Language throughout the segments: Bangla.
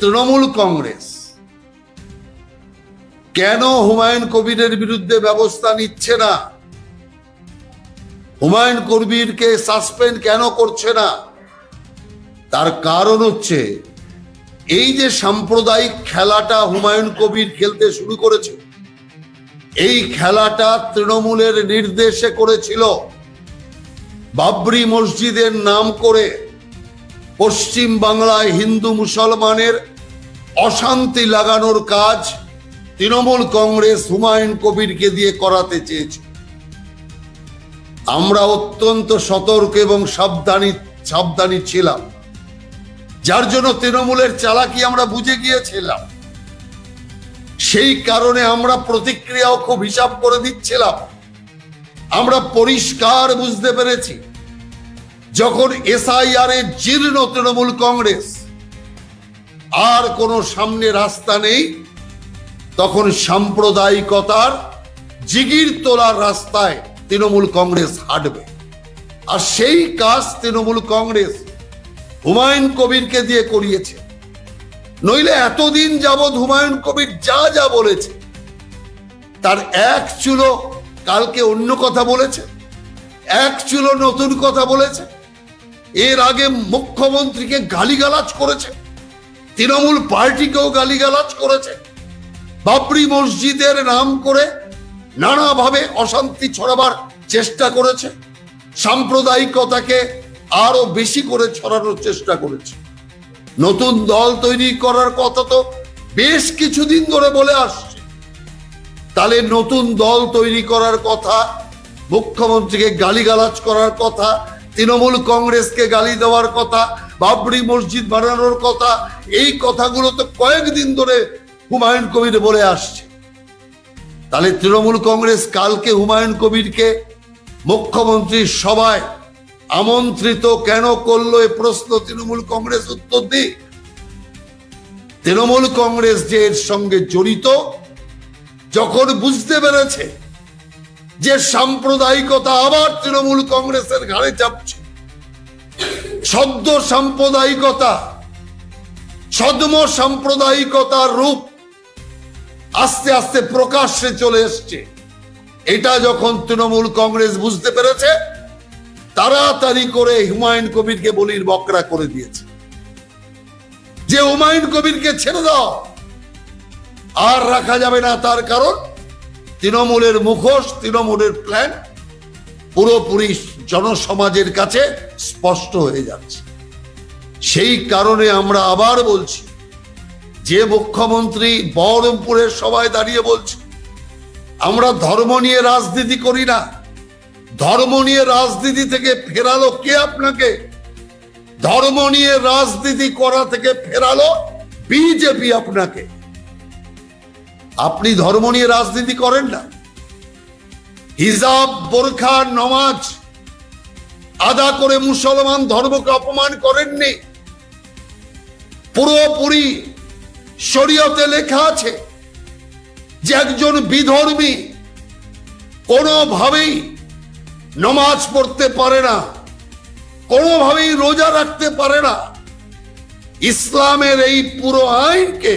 তৃণমূল কংগ্রেস কেন হুমায়ুন কবিরের বিরুদ্ধে ব্যবস্থা নিচ্ছে না, হুমায়ুন কবিরকে সাসপেন্ড কেন করছে না, তার কারণ হচ্ছে এই যে সাম্প্রদায়িক খেলাটা হুমায়ুন কবির খেলতে শুরু করেছে, এই খেলাটা তৃণমূলের নির্দেশে করেছিল। বাবরি মসজিদের নাম করে পশ্চিম বাংলায় হিন্দু মুসলমানের অশান্তি লাগানোর কাজ তৃণমূল কংগ্রেস হুমায়ুন কবিরকে দিয়ে করাতে চেয়েছে। আমরা অত্যন্ত সতর্ক এবং সাবধানী ছিলাম, যার জন্য তৃণমূলের চালাকি আমরা বুঝে গিয়েছিলাম। সেই কারণে আমরা প্রতিক্রিয়াও খুব হিসাব করে দিচ্ছিলাম। আমরা পরিষ্কার বুঝতে পেরেছি, যখন SIR এর জীর্ণ তৃণমূল কংগ্রেস আর কোনো সামনে রাস্তা নেই, তখন সাম্প্রদায়িকতার জিগির তোলার রাস্তায় তৃণমূল কংগ্রেস হাঁটবে। আর সেই কাজ তৃণমূল কংগ্রেস হুমায়ুন কবিরকে দিয়ে করিয়েছে। নইলে এতদিন যাবৎ হুমায়ুন কবির যা যা বলেছে তার এক চুলো কালকে অন্য কথা বলেছে, এক চুলো নতুন কথা বলেছে। এর আগে মুখ্যমন্ত্রীকে গালিগালাজ করেছে, তৃণমূল পার্টিকেও গালিগালাজ করেছে, বাবরি মসজিদের নাম করে নানাভাবে অশান্তি ছড়াবার চেষ্টা করেছে, সাম্প্রদায়িকতাকে আরো বেশি করে ছড়ানোর চেষ্টা করেছে। নতুন দল তৈরি করার কথা তো বেশ কিছুদিন ধরে বলে আসছে। তাহলে নতুন দল তৈরি করার কথা, মুখ্যমন্ত্রীকে গালিগালাজ করার কথা, তৃণমূল কংগ্রেসকে গালি দেওয়ার কথা, বাবরি মসজিদ বানানোর কথা, এই কথাগুলো তো কয়েকদিন ধরে হুমায়ুন কবির বলে আসছে। তাহলে তৃণমূল কংগ্রেস কালকে হুমায়ুন কবিরকে মুখ্যমন্ত্রীর সভায় আমন্ত্রিত কেন করলো, এ প্রশ্ন তৃণমূল কংগ্রেস উত্তর দিক। তৃণমূল কংগ্রেস যে এর সঙ্গে জড়িত, যখন বুঝতে পেরেছে যে সাম্প্রদায়িকতা আবার তৃণমূল কংগ্রেসের ঘাড়ে চাপছে, সদ্য সাম্প্রদায়িকতা, ছদ্ম সাম্প্রদায়িকতার রূপ আস্তে আস্তে প্রকাশ্যে চলে এসছে, এটা যখন তৃণমূল কংগ্রেস বুঝতে পেরেছে, তাড়াতাড়ি করে হুমায়ুন কবিরকে বলির বকরা করে দিয়েছে যে হুমায়ুন কবিরকে ছেড়ে দাও, আর রাখা যাবে না। তার কারণ তৃণমূলের মুখোশ, তৃণমূলের প্ল্যান পুরোপুরি জনসমাজের কাছে স্পষ্ট হয়ে যাচ্ছে। সেই কারণে আমরা আবার বলছি, যে মুখ্যমন্ত্রী বহরমপুরের সভায় দাঁড়িয়ে বলছে আমরা ধর্ম নিয়ে রাজনীতি করি না, ধর্ম নিয়ে রাজনীতি থেকে ফেরালো কে আপনাকে? ধর্ম নিয়ে রাজনীতি করা থেকে ফেরালো বিজেপি আপনাকে। আপনি ধর্ম নিয়ে রাজনীতি করেন না, হিজাব, বোরখা, নমাজ আদা করে মুসলমান ধর্মকে অপমান করেননি। পুরোপুরি শরীয়তে লেখা আছে যে একজন বিধর্মী কোনোভাবেই নমাজ পড়তে পারে না, কোনোভাবেই রোজা রাখতে পারে না। ইসলামের এই পুরো আইনকে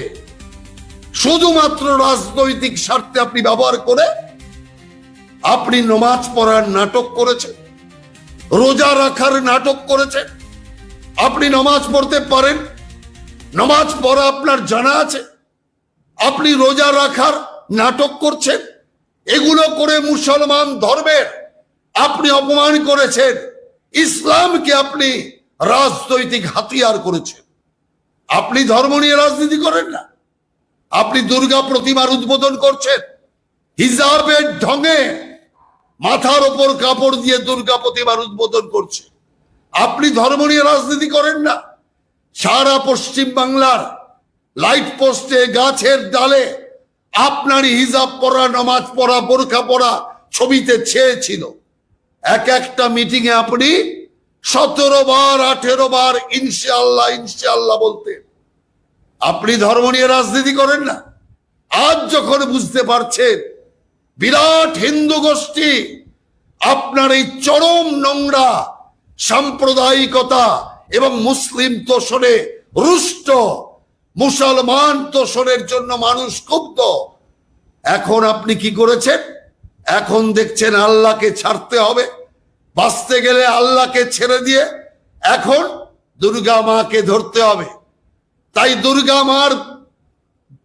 শুধুমাত্র রাজনৈতিক স্বার্থে আপনি ব্যবহার করে আপনি নমাজ পড়ার নাটক করেছেন, রোজা রাখার নাটক করেছেন। আপনি নমাজ পড়তে পারেন, নমাজ পড়া আপনার জানা আছে, আপনি রোজা রাখার নাটক করছেন। এগুলো করে মুসলমান ধর্মের আপনি অপমান করেছেন, ইসলামকে আপনি রাজনৈতিক হাতিয়ার করেছেন। আপনি ধর্ম নিয়ে রাজনীতি করেন না, আপনি দুর্গা প্রতিমার উদ্বোধন করছেন, হিজাবের ঢঙে মাথার ওপর কাপড় দিয়ে দুর্গা প্রতিমার উদ্বোধন করছে। আপনি ধর্ম নিয়ে রাজনীতি করেন না। সারা পশ্চিম বাংলার লাইট পোস্টে, গাছের ডালে আপনারই হিজাব পরা, নামাজ পড়া, বোরখা পড়া ছবিতে ছেয়েছিল। এক একটা মিটিং এ আপনি 17 বার 18 বার ইনশাআল্লাহ ইনশাআল্লাহ বলতেন। আপনি ধর্ম নিয়ে রাজনীতি করেন না। আজ যখন বুঝতে পারছেন বিরাট হিন্দু গোষ্ঠী আপনার এই চরম নোংরা সাম্প্রদায়িকতা এবং মুসলিম তোষণে রুষ্ট, মুসলমান তোষণের জন্য মানুষ ক্ষুব্ধ। এখন আপনি কি করেছেন? এখন দেখছেন আল্লাহকে ছাড়তে হবে, বাঁচতে গেলে আল্লাহকে ছেড়ে দিয়ে এখন দুর্গা মাকে ধরতে হবে। তাই দুর্গা মার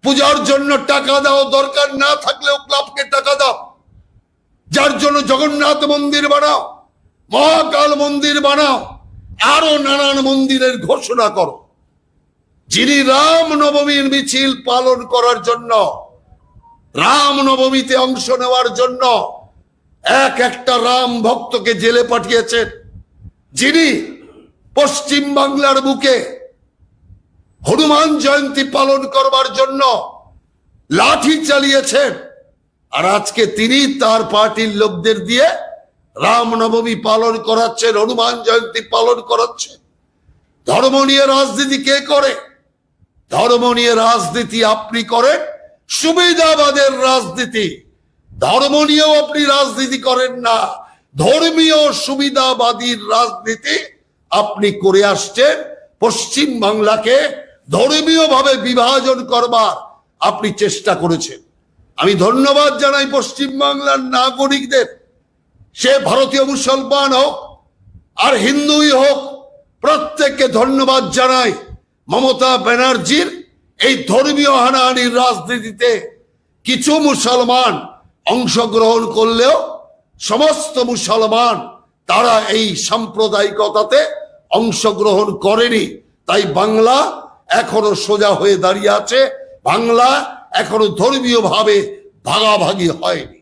পূজার জন্য টাকা দাও, দরকার না থাকলেও ক্লাবকে টাকা দাও। যার জন্য জগন্নাথ মন্দির বানাও, মহাকাল মন্দির বানাও, আরো নানান মন্দিরের ঘোষণা করো। যিনি রাম নবমীর মিছিল পালন করার জন্য, রাম নবমীতে অংশ নেওয়ার জন্য একটা রাম ভক্তকে জেলে পাঠিয়েছেন, যিনি পশ্চিম বাংলার বুকে হনুমান জয়ন্তী পালন করবার জন্য লাঠি চালিয়েছেন, আর আজকে তিনি তার পার্টির লোকদের দিয়ে রামনবমী পালন করাচ্ছেন, হনুমান জয়ন্তী পালন করাচ্ছেন। ধর্ম নিয়ে রাজনীতি কে করে? ধর্ম নিয়ে রাজনীতি আপনি করেন, সুবিধাবাদের রাজনীতি। ধর্ম নিয়েও আপনি রাজনীতি করেন না, ধর্মীয় সুবিধাবাদীর রাজনীতি আপনি করে আসছেন। পশ্চিম বাংলাকে ধর্মীয় ভাবে বিভাজন করবার আপনি চেষ্টা করেছেন। আমি ধন্যবাদ জানাই পশ্চিম বাংলার নাগরিকদের, সে ভারতীয় মুসলমান হোক আর হিন্দুই হোক, প্রত্যেককে ধন্যবাদ জানাই। মমতা ব্যানার্জির এই ধর্মীয় হানাহানির রাজনীতিতে কিছু মুসলমান অংশগ্রহণ করলেও সমস্ত মুসলমান তারা এই সাম্প্রদায়িকতাতে অংশগ্রহণ করেনি। তাই বাংলা এখনো সোজা হয়ে দাঁড়িয়ে আছে, বাংলা এখনো ধর্মীয় ভাবে ভাগাভাগি হয়নি।